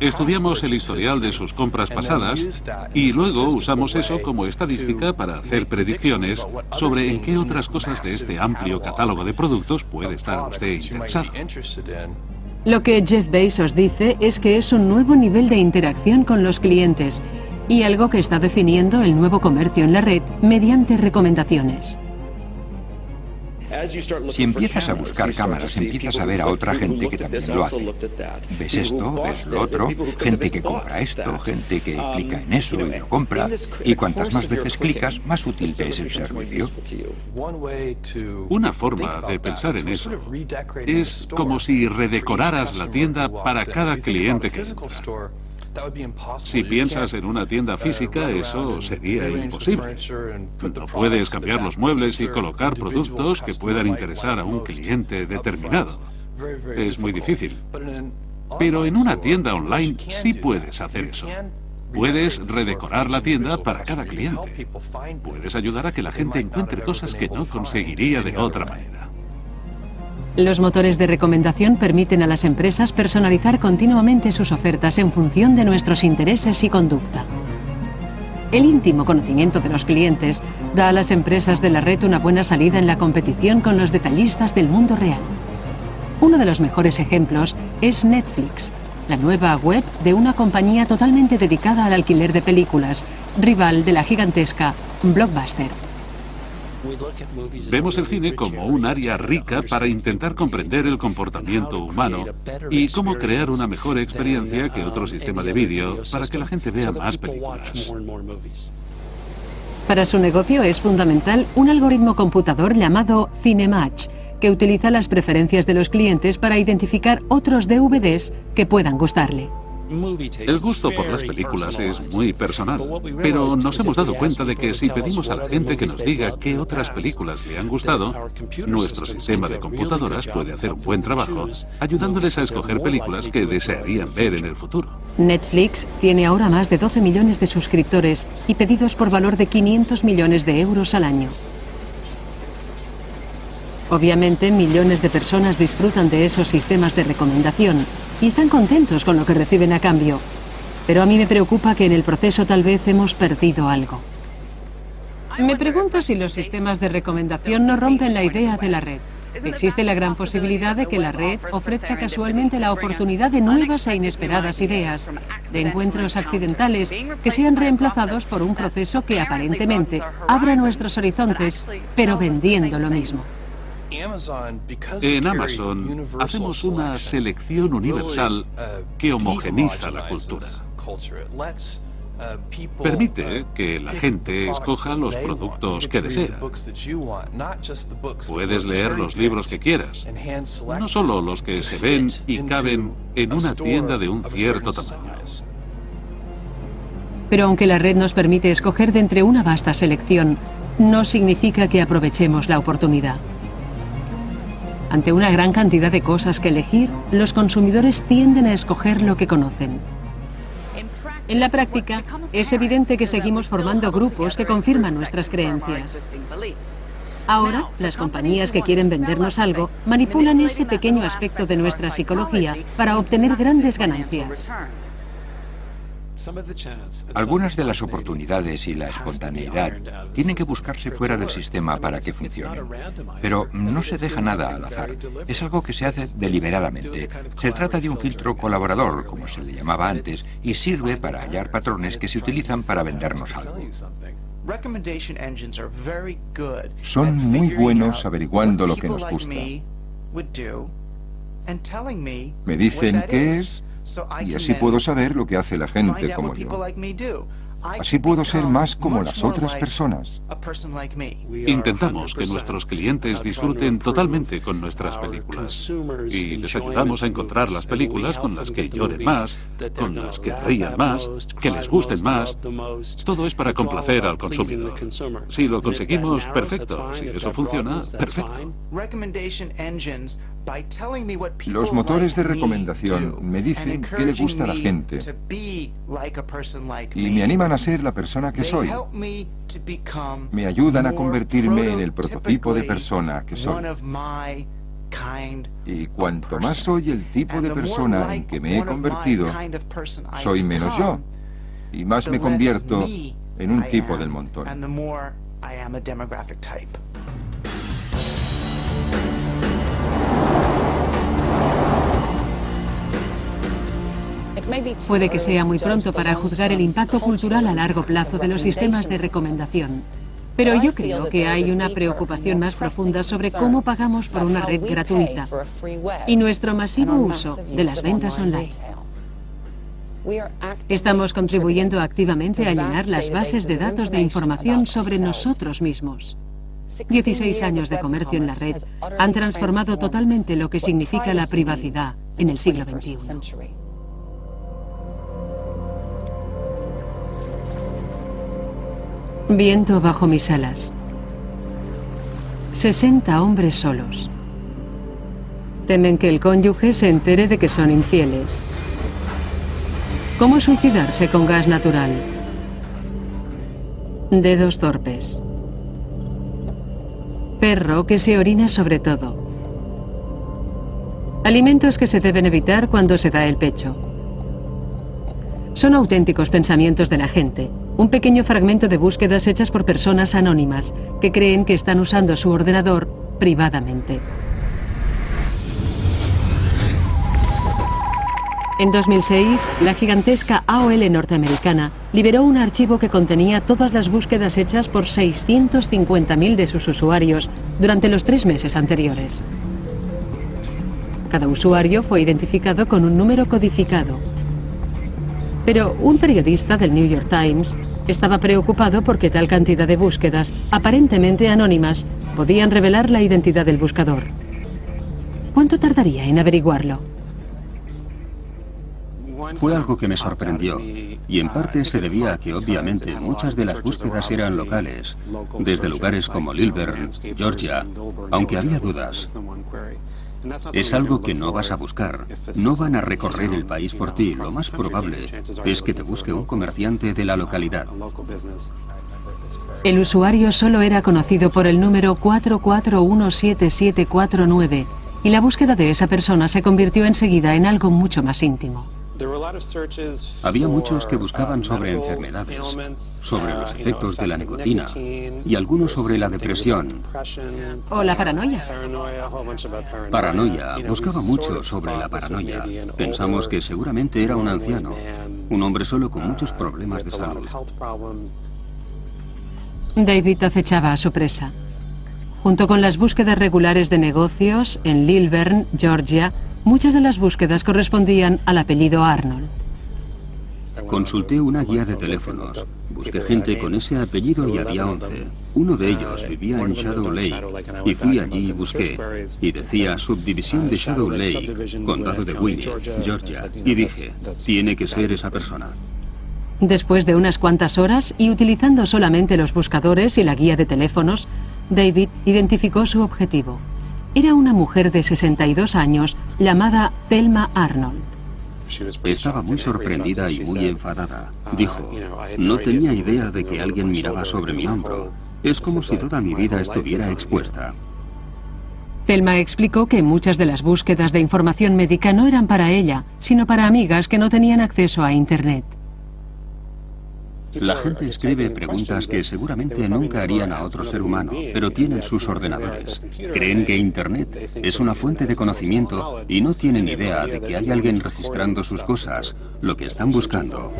S7: Estudiamos el historial de sus compras pasadas y luego usamos eso como estadística para hacer predicciones sobre en qué otras cosas de este amplio catálogo de productos puede estar usted interesado.
S1: Lo que Jeff Bezos dice es que es un nuevo nivel de interacción con los clientes y algo que está definiendo el nuevo comercio en la red mediante recomendaciones.
S2: Si empiezas a buscar cámaras, empiezas a ver a otra gente que también lo hace. Ves esto, ves lo otro, gente que compra esto, gente que clica en eso y lo compra, y cuantas más veces clicas, más útil te es el servicio.
S7: Una forma de pensar en eso es como si redecoraras la tienda para cada cliente que entra. Si piensas en una tienda física, eso sería imposible. No puedes cambiar los muebles y colocar productos que puedan interesar a un cliente determinado. Es muy difícil. Pero en una tienda online sí puedes hacer eso. Puedes redecorar la tienda para cada cliente. Puedes ayudar a que la gente encuentre cosas que no conseguiría de otra manera.
S1: Los motores de recomendación permiten a las empresas personalizar continuamente sus ofertas en función de nuestros intereses y conducta. El íntimo conocimiento de los clientes da a las empresas de la red una buena salida en la competición con los detallistas del mundo real. Uno de los mejores ejemplos es Netflix, la nueva web de una compañía totalmente dedicada al alquiler de películas, rival de la gigantesca Blockbuster.
S7: Vemos el cine como un área rica para intentar comprender el comportamiento humano y cómo crear una mejor experiencia que otro sistema de vídeo para que la gente vea más películas.
S1: Para su negocio es fundamental un algoritmo computador llamado CineMatch, que utiliza las preferencias de los clientes para identificar otros DVDs que puedan gustarle.
S7: El gusto por las películas es muy personal, pero nos hemos dado cuenta de que si pedimos a la gente que nos diga qué otras películas le han gustado, nuestro sistema de computadoras puede hacer un buen trabajo, ayudándoles a escoger películas que desearían ver en el futuro.
S1: Netflix tiene ahora más de 12 millones de suscriptores y pedidos por valor de 500 millones de euros al año. Obviamente, millones de personas disfrutan de esos sistemas de recomendación y están contentos con lo que reciben a cambio. Pero a mí me preocupa que en el proceso tal vez hemos perdido algo. Me pregunto si los sistemas de recomendación no rompen la idea de la red. Existe la gran posibilidad de que la red ofrezca casualmente la oportunidad de nuevas e inesperadas ideas, de encuentros accidentales que sean reemplazados por un proceso que aparentemente abra nuestros horizontes, pero vendiendo lo mismo.
S7: En Amazon hacemos una selección universal que homogeniza la cultura. Permite que la gente escoja los productos que desea. Puedes leer los libros que quieras, no solo los que se ven y caben en una tienda de un cierto tamaño.
S1: Pero aunque la red nos permite escoger de entre una vasta selección, no significa que aprovechemos la oportunidad. Ante una gran cantidad de cosas que elegir, los consumidores tienden a escoger lo que conocen. En la práctica, es evidente que seguimos formando grupos que confirman nuestras creencias. Ahora, las compañías que quieren vendernos algo manipulan ese pequeño aspecto de nuestra psicología para obtener grandes ganancias.
S2: Algunas de las oportunidades y la espontaneidad tienen que buscarse fuera del sistema para que funcionen. Pero no se deja nada al azar. Es algo que se hace deliberadamente. Se trata de un filtro colaborador, como se le llamaba antes, y sirve para hallar patrones que se utilizan para vendernos algo.
S5: Son muy buenos averiguando lo que nos gusta. Me dicen qué es, y así puedo saber lo que hace la gente como yo. Así puedo ser más como las otras personas.
S7: Intentamos que nuestros clientes disfruten totalmente con nuestras películas. Y les ayudamos a encontrar las películas con las que lloren más, con las que rían más, que les gusten más. Todo es para complacer al consumidor. Si lo conseguimos, perfecto. Si eso funciona, perfecto.
S5: Los motores de recomendación me dicen qué le gusta a la gente y me animan a ser la persona que soy. Me ayudan a convertirme en el prototipo de persona que soy. Y cuanto más soy el tipo de persona en que me he convertido, soy menos yo, y más me convierto en un tipo del montón.
S1: Puede que sea muy pronto para juzgar el impacto cultural a largo plazo de los sistemas de recomendación. Pero yo creo que hay una preocupación más profunda sobre cómo pagamos por una red gratuita y nuestro masivo uso de las ventas online. Estamos contribuyendo activamente a llenar las bases de datos de información sobre nosotros mismos. 16 años de comercio en la red han transformado totalmente lo que significa la privacidad en el siglo XXI. Viento bajo mis alas. 60 hombres solos. Temen que el cónyuge se entere de que son infieles. ¿Cómo suicidarse con gas natural? Dedos torpes. Perro que se orina sobre todo. Alimentos que se deben evitar cuando se da el pecho. Son auténticos pensamientos de la gente. Un pequeño fragmento de búsquedas hechas por personas anónimas que creen que están usando su ordenador privadamente. En 2006, la gigantesca AOL norteamericana liberó un archivo que contenía todas las búsquedas hechas por 650.000 de sus usuarios durante los 3 meses anteriores. Cada usuario fue identificado con un número codificado. Pero un periodista del New York Times estaba preocupado porque tal cantidad de búsquedas, aparentemente anónimas, podían revelar la identidad del buscador. ¿Cuánto tardaría en averiguarlo?
S6: Fue algo que me sorprendió, y en parte se debía a que obviamente muchas de las búsquedas eran locales, desde lugares como Lilburn, Georgia, aunque había dudas. Es algo que no vas a buscar. No van a recorrer el país por ti. Lo más probable es que te busque un comerciante de la localidad.
S1: El usuario solo era conocido por el número 4417749 y la búsqueda de esa persona se convirtió enseguida en algo mucho más íntimo.
S6: Había muchos que buscaban sobre enfermedades, sobre los efectos de la nicotina y algunos sobre la depresión.
S1: O la paranoia.
S6: Paranoia. Buscaba mucho sobre la paranoia. Pensamos que seguramente era un anciano, un hombre solo con muchos problemas de salud.
S1: David acechaba a su presa. Junto con las búsquedas regulares de negocios en Lilburn, Georgia, muchas de las búsquedas correspondían al apellido Arnold.
S6: Consulté una guía de teléfonos. Busqué gente con ese apellido y había 11. Uno de ellos vivía en Shadow Lake y fui allí y busqué. Y decía subdivisión de Shadow Lake, condado de Winnie, Georgia. Y dije, tiene que ser esa persona.
S1: Después de unas cuantas horas y utilizando solamente los buscadores y la guía de teléfonos, David identificó su objetivo. Era una mujer de 62 años llamada Thelma Arnold.
S6: Estaba muy sorprendida y muy enfadada. Dijo, no tenía idea de que alguien miraba sobre mi hombro. Es como si toda mi vida estuviera expuesta.
S1: Thelma explicó que muchas de las búsquedas de información médica no eran para ella, sino para amigas que no tenían acceso a Internet.
S6: La gente escribe preguntas que seguramente nunca harían a otro ser humano, pero tienen sus ordenadores. Creen que Internet es una fuente de conocimiento y no tienen idea de que hay alguien registrando sus cosas, lo que están buscando.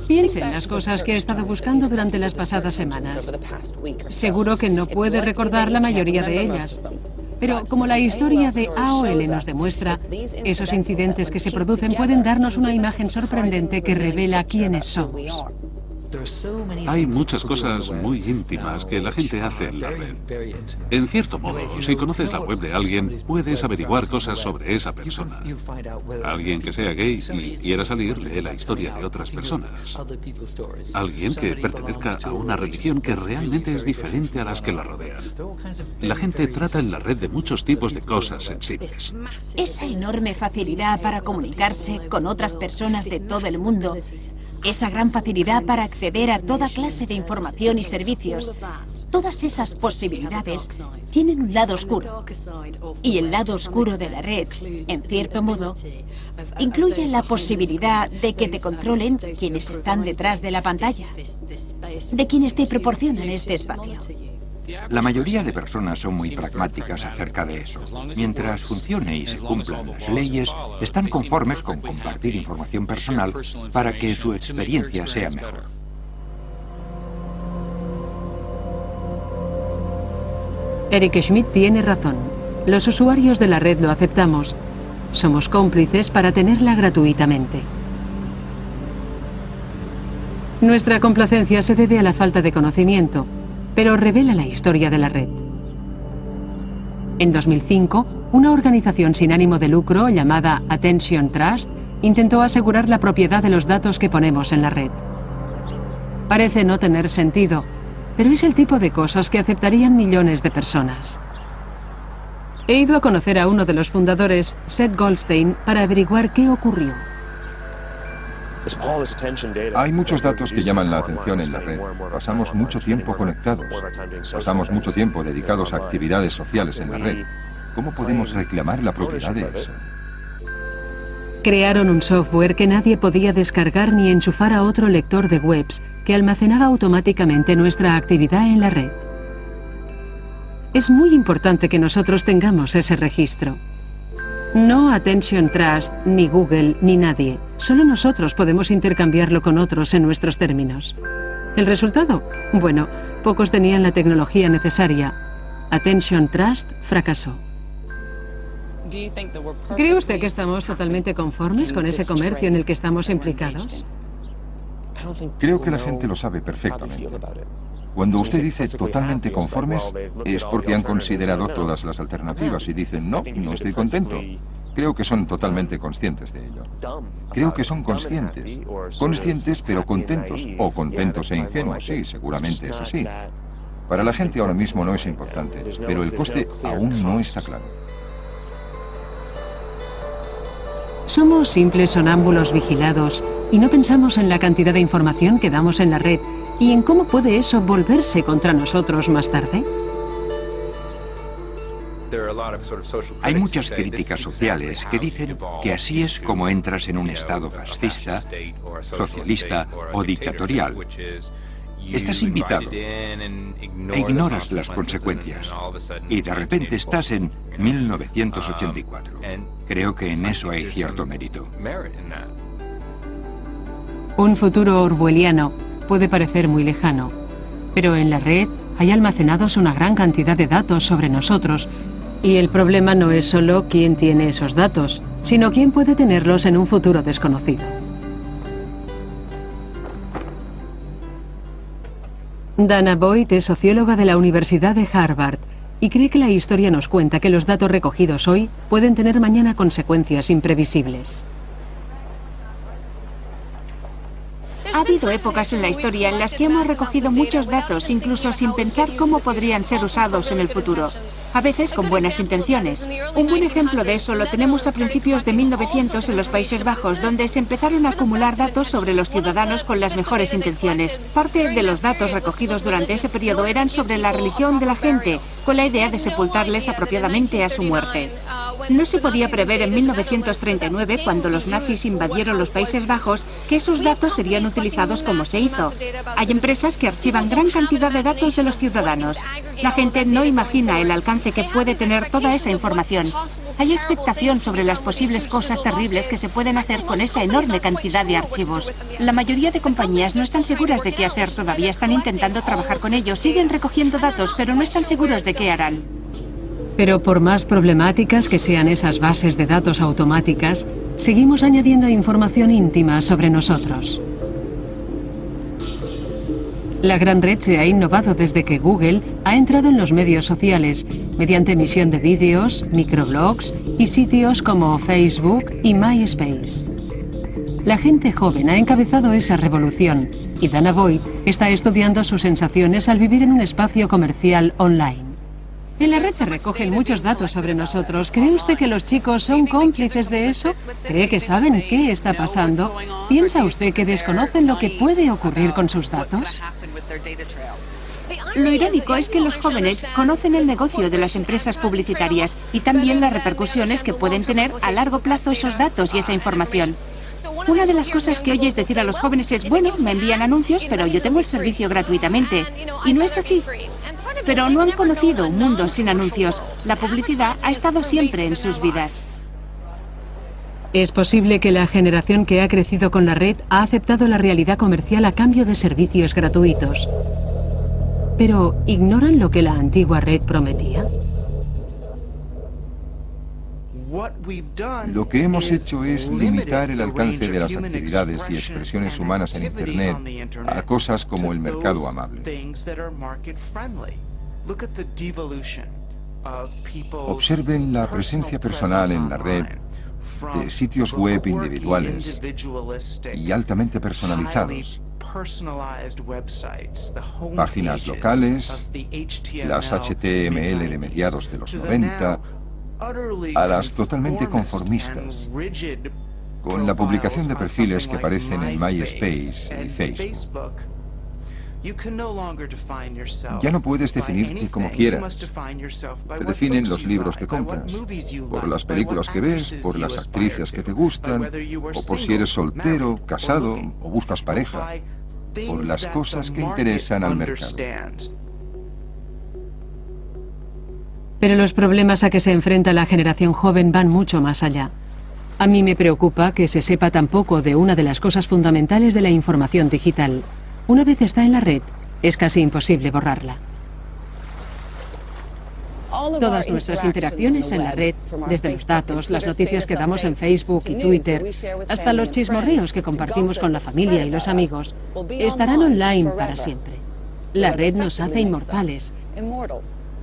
S1: Piense en las cosas que ha estado buscando durante las pasadas semanas. Seguro que no puede recordar la mayoría de ellas. Pero como la historia de AOL nos demuestra, esos incidentes que se producen pueden darnos una imagen sorprendente que revela quiénes somos.
S7: Hay muchas cosas muy íntimas que la gente hace en la red. En cierto modo, si conoces la web de alguien, puedes averiguar cosas sobre esa persona. Alguien que sea gay y quiera salir lee la historia de otras personas. Alguien que pertenezca a una religión que realmente es diferente a las que la rodean. La gente trata en la red de muchos tipos de cosas sensibles.
S4: Esa enorme facilidad para comunicarse con otras personas de todo el mundo, esa gran facilidad para acceder a toda clase de información y servicios, todas esas posibilidades tienen un lado oscuro. Y el lado oscuro de la red, en cierto modo, incluye la posibilidad de que te controlen quienes están detrás de la pantalla, de quienes te proporcionan este espacio.
S2: La mayoría de personas son muy pragmáticas acerca de eso. Mientras funcione y se cumplan las leyes, están conformes con compartir información personal para que su experiencia sea mejor.
S1: Eric Schmidt tiene razón. Los usuarios de la red lo aceptamos. Somos cómplices para tenerla gratuitamente. Nuestra complacencia se debe a la falta de conocimiento, pero revela la historia de la red. En 2005, una organización sin ánimo de lucro llamada Attention Trust intentó asegurar la propiedad de los datos que ponemos en la red. Parece no tener sentido, pero es el tipo de cosas que aceptarían millones de personas. He ido a conocer a uno de los fundadores, Seth Goldstein, para averiguar qué ocurrió.
S5: Hay muchos datos que llaman la atención en la red. Pasamos mucho tiempo conectados. Pasamos mucho tiempo dedicados a actividades sociales en la red. ¿Cómo podemos reclamar la propiedad de eso?
S1: Crearon un software que nadie podía descargar ni enchufar a otro lector de webs que almacenaba automáticamente nuestra actividad en la red. Es muy importante que nosotros tengamos ese registro. No Attention Trust, ni Google, ni nadie. Solo nosotros podemos intercambiarlo con otros en nuestros términos. ¿El resultado? Bueno, pocos tenían la tecnología necesaria. Attention Trust fracasó. ¿Cree usted que estamos totalmente conformes con ese comercio en el que estamos implicados?
S5: Creo que la gente lo sabe perfectamente. Cuando usted dice totalmente conformes, es porque han considerado todas las alternativas y dicen, no, no estoy contento. Creo que son totalmente conscientes de ello. Creo que son conscientes. Conscientes pero contentos. O contentos e ingenuos, sí, seguramente es así. Para la gente ahora mismo no es importante, pero el coste aún no está claro.
S1: Somos simples sonámbulos vigilados y no pensamos en la cantidad de información que damos en la red y en cómo puede eso volverse contra nosotros más tarde.
S2: Hay muchas críticas sociales que dicen que así es como entras en un estado fascista, socialista o dictatorial. Estás invitado e ignoras las consecuencias y de repente estás en 1984. Creo que en eso hay cierto mérito.
S1: Un futuro orwelliano puede parecer muy lejano, pero en la red hay almacenados una gran cantidad de datos sobre nosotros y el problema no es solo quién tiene esos datos, sino quién puede tenerlos en un futuro desconocido. Dana Boyd es socióloga de la Universidad de Harvard y cree que la historia nos cuenta que los datos recogidos hoy pueden tener mañana consecuencias imprevisibles.
S8: Ha habido épocas en la historia en las que hemos recogido muchos datos, incluso sin pensar cómo podrían ser usados en el futuro, a veces con buenas intenciones. Un buen ejemplo de eso lo tenemos a principios de 1900 en los Países Bajos, donde se empezaron a acumular datos sobre los ciudadanos con las mejores intenciones. Parte de los datos recogidos durante ese periodo eran sobre la religión de la gente, con la idea de sepultarles apropiadamente a su muerte. No se podía prever en 1939, cuando los nazis invadieron los Países Bajos, que esos datos serían utilizados como se hizo. Hay empresas que archivan gran cantidad de datos de los ciudadanos. La gente no imagina el alcance que puede tener toda esa información. Hay expectación sobre las posibles cosas terribles que se pueden hacer con esa enorme cantidad de archivos. La mayoría de compañías no están seguras de qué hacer todavía, están intentando trabajar con ellos, siguen recogiendo datos, pero no están seguros de qué harán.
S1: Pero por más problemáticas que sean esas bases de datos automáticas, seguimos añadiendo información íntima sobre nosotros. La gran red se ha innovado desde que Google ha entrado en los medios sociales, mediante emisión de vídeos, microblogs y sitios como Facebook y MySpace. La gente joven ha encabezado esa revolución y Dana Boyd está estudiando sus sensaciones al vivir en un espacio comercial online. En la red se recogen muchos datos sobre nosotros. ¿Cree usted que los chicos son cómplices de eso? ¿Cree que saben qué está pasando? ¿Piensa usted que desconocen lo que puede ocurrir con sus datos?
S8: Lo irónico es que los jóvenes conocen el negocio de las empresas publicitarias y también las repercusiones que pueden tener a largo plazo esos datos y esa información. Una de las cosas que oyes decir a los jóvenes es, bueno, me envían anuncios, pero yo tengo el servicio gratuitamente. Y no es así. Pero no han conocido un mundo sin anuncios. La publicidad ha estado siempre en sus vidas.
S1: Es posible que la generación que ha crecido con la red ha aceptado la realidad comercial a cambio de servicios gratuitos. Pero, ¿ignoran lo que la antigua red prometía?
S5: Lo que hemos hecho es limitar el alcance de las actividades y expresiones humanas en Internet a cosas como el mercado amable. Observen la presencia personal en la red de sitios web individuales y altamente personalizados, páginas locales, las HTML de mediados de los 90, a las totalmente conformistas, con la publicación de perfiles que aparecen en MySpace y Facebook. Ya no puedes definirte como quieras. Te definen los libros que compras, por las películas que ves, por las actrices que te gustan, o por si eres soltero, casado o buscas pareja, por las cosas que interesan al mercado.
S1: Pero los problemas a que se enfrenta la generación joven van mucho más allá. A mí me preocupa que se sepa tan poco de una de las cosas fundamentales de la información digital. Una vez está en la red, es casi imposible borrarla. Todas nuestras interacciones en la red, desde los datos, las noticias que damos en Facebook y Twitter, hasta los chismorreos que compartimos con la familia y los amigos, estarán online para siempre. La red nos hace inmortales.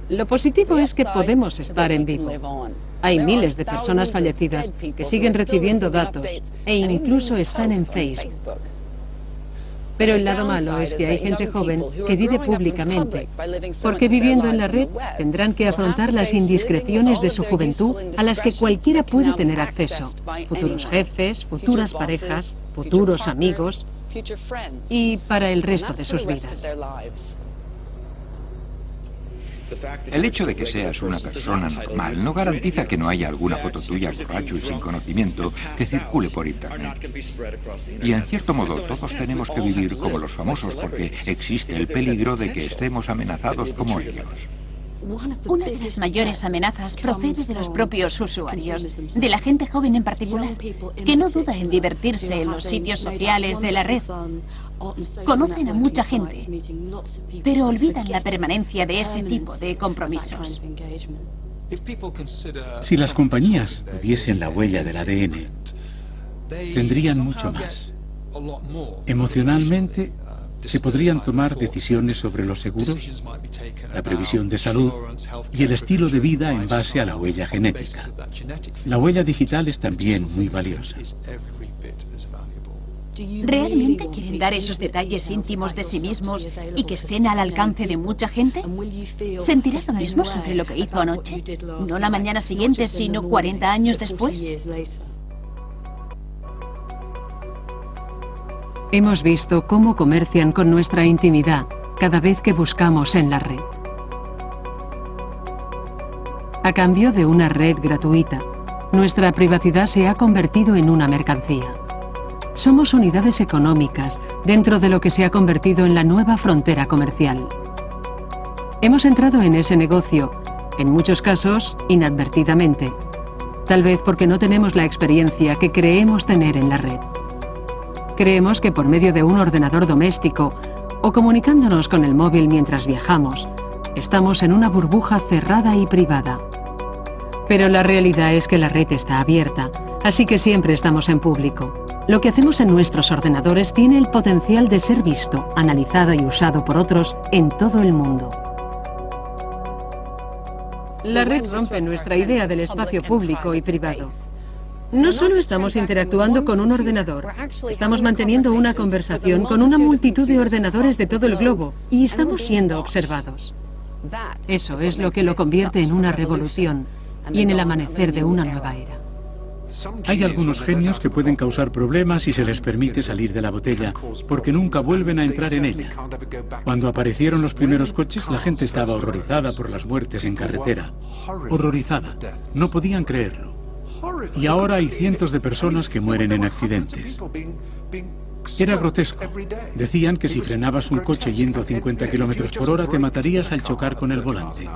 S1: Lo positivo es que podemos estar en vivo. Hay miles de personas fallecidas que siguen recibiendo datos e incluso están en Facebook. Pero el lado malo es que hay gente joven que vive públicamente, porque viviendo en la red tendrán que afrontar las indiscreciones de su juventud a las que cualquiera puede tener acceso. Futuros jefes, futuras parejas, futuros amigos y para el resto de sus vidas.
S2: El hecho de que seas una persona normal no garantiza que no haya alguna foto tuya borracho y sin conocimiento que circule por Internet. Y en cierto modo todos tenemos que vivir como los famosos porque existe el peligro de que estemos amenazados como ellos.
S4: Una de las mayores amenazas procede de los propios usuarios, de la gente joven en particular, que no duda en divertirse en los sitios sociales de la red. Conocen a mucha gente, pero olvidan la permanencia de ese tipo de compromisos.
S3: Si las compañías tuviesen la huella del ADN, tendrían mucho más. Emocionalmente, se podrían tomar decisiones sobre los seguros, la previsión de salud y el estilo de vida en base a la huella genética. La huella digital es también muy valiosa.
S4: ¿Realmente quieren dar esos detalles íntimos de sí mismos y que estén al alcance de mucha gente? ¿Sentirás lo mismo sobre lo que hizo anoche? No la mañana siguiente, sino 40 años después.
S1: Hemos visto cómo comercian con nuestra intimidad cada vez que buscamos en la red. A cambio de una red gratuita, nuestra privacidad se ha convertido en una mercancía. Somos unidades económicas dentro de lo que se ha convertido en la nueva frontera comercial. Hemos entrado en ese negocio, en muchos casos, inadvertidamente. Tal vez porque no tenemos la experiencia que creemos tener en la red. Creemos que por medio de un ordenador doméstico o comunicándonos con el móvil mientras viajamos, estamos en una burbuja cerrada y privada. Pero la realidad es que la red está abierta, así que siempre estamos en público. Lo que hacemos en nuestros ordenadores tiene el potencial de ser visto, analizado y usado por otros en todo el mundo. La red rompe nuestra idea del espacio público y privado. No solo estamos interactuando con un ordenador, estamos manteniendo una conversación con una multitud de ordenadores de todo el globo y estamos siendo observados. Eso es lo que lo convierte en una revolución y en el amanecer de una nueva era.
S3: Hay algunos genios que pueden causar problemas si se les permite salir de la botella, porque nunca vuelven a entrar en ella. Cuando aparecieron los primeros coches, la gente estaba horrorizada por las muertes en carretera. Horrorizada. No podían creerlo. Y ahora hay cientos de personas que mueren en accidentes. Era grotesco. Decían que si frenabas un coche yendo a 50 kilómetros por hora, te matarías al chocar con el volante.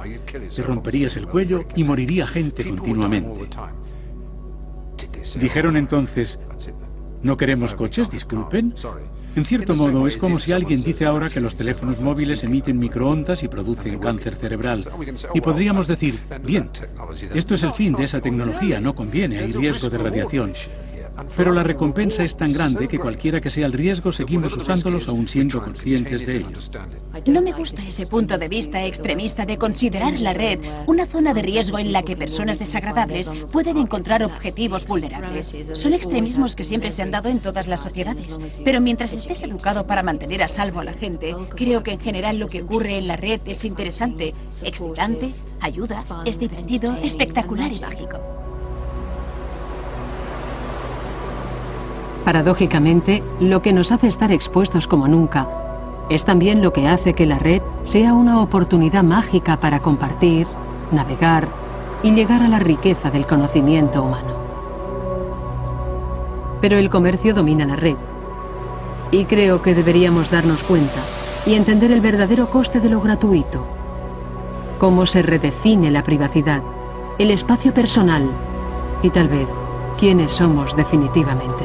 S3: Te romperías el cuello y moriría gente continuamente. Dijeron entonces, ¿no queremos coches? Disculpen. En cierto modo, es como si alguien dice ahora que los teléfonos móviles emiten microondas y producen cáncer cerebral. Y podríamos decir, bien, esto es el fin de esa tecnología, no conviene, hay riesgo de radiación. Pero la recompensa es tan grande que cualquiera que sea el riesgo, seguimos usándolos aún siendo conscientes de ellos.
S4: No me gusta ese punto de vista extremista de considerar la red una zona de riesgo en la que personas desagradables pueden encontrar objetivos vulnerables. Son extremismos que siempre se han dado en todas las sociedades. Pero mientras estés educado para mantener a salvo a la gente, creo que en general lo que ocurre en la red es interesante, excitante, ayuda, es divertido, espectacular y mágico.
S1: Paradójicamente, lo que nos hace estar expuestos como nunca es también lo que hace que la red sea una oportunidad mágica para compartir, navegar y llegar a la riqueza del conocimiento humano. Pero el comercio domina la red y creo que deberíamos darnos cuenta y entender el verdadero coste de lo gratuito, cómo se redefine la privacidad, el espacio personal y tal vez quiénes somos definitivamente.